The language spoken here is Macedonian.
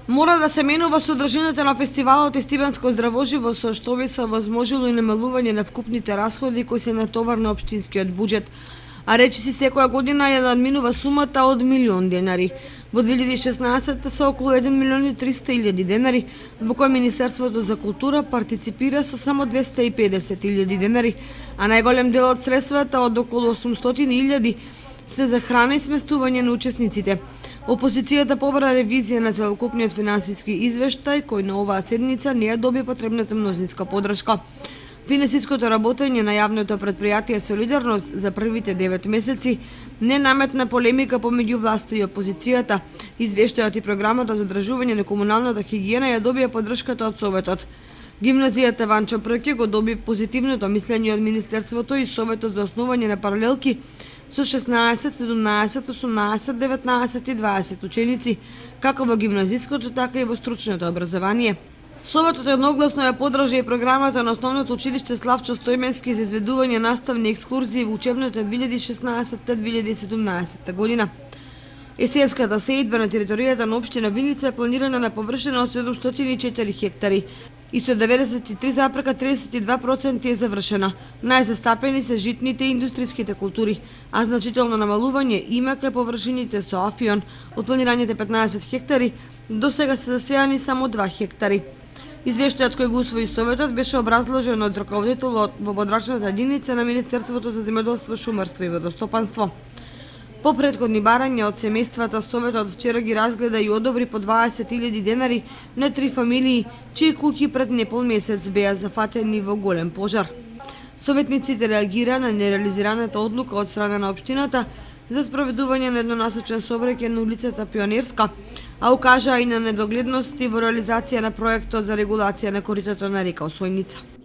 Мора да се менува содржината на фестивалот Естибанско здравоживо, со што би се возможило и намалување на вкупните расходи кои се натовар на општинскиот буџет. А речиси секоја година ја надминува сумата од милион денари. Во 2016 се околу 1.300.000 денари, во кој Министерството за култура партиципира со само 250.000 денари, а најголем дел од средствата од околу 800.000 се за храна и сместување на учесниците. Опозицијата побара ревизија на целокупниот финансиски извештај, кој на оваа седница не ја доби потребната мнозинска подршка. Финансиското работење на јавното претпријатие Солидарност за првите 9 месеци не наметна полемика помеѓу власта и опозицијата. Извештајот и програмата за одржување на комуналната хигиена ја добија подршката од Советот. Гимназијата Ванчо Прке го доби позитивното мислење од Министерството и Советот за основање на паралелки со 16, 17, 18, 19 и 20 ученици, како во гимназиското, така и во стручното образование. Советот едногласно ја подржа и програмата на Основното училиште Славчо Стојменски за изведување наставни екскурзии во учебната 2016-2017 година. Есенската сеидба на територијата на општина Виница е планирана на површина од 704 хектари и со 93,32% е завршена. Најзастапени се житните и индустриските култури, а значително намалување има кај површините со Афион. Од планираните 15 хектари, до сега се засејани само 2 хектари. Извештајот кој го усвои Советот беше образложен од раководителот во подрачната единица на Министерството за земјоделство, шумарство и водостопанство. По претходни барања од семејствата, Советот вчера ги разгледа и одобри по 20.000 денари на 3 фамилии, чии куќи пред непол месец беа зафатени во голем пожар. Советниците реагира на нереализираната одлука од страна на општината за спроведување на еднонасочен сообраќај на улицата Пионерска, а укажаа и на недогледности во реализација на проектот за регулација на коритото на река Осојница.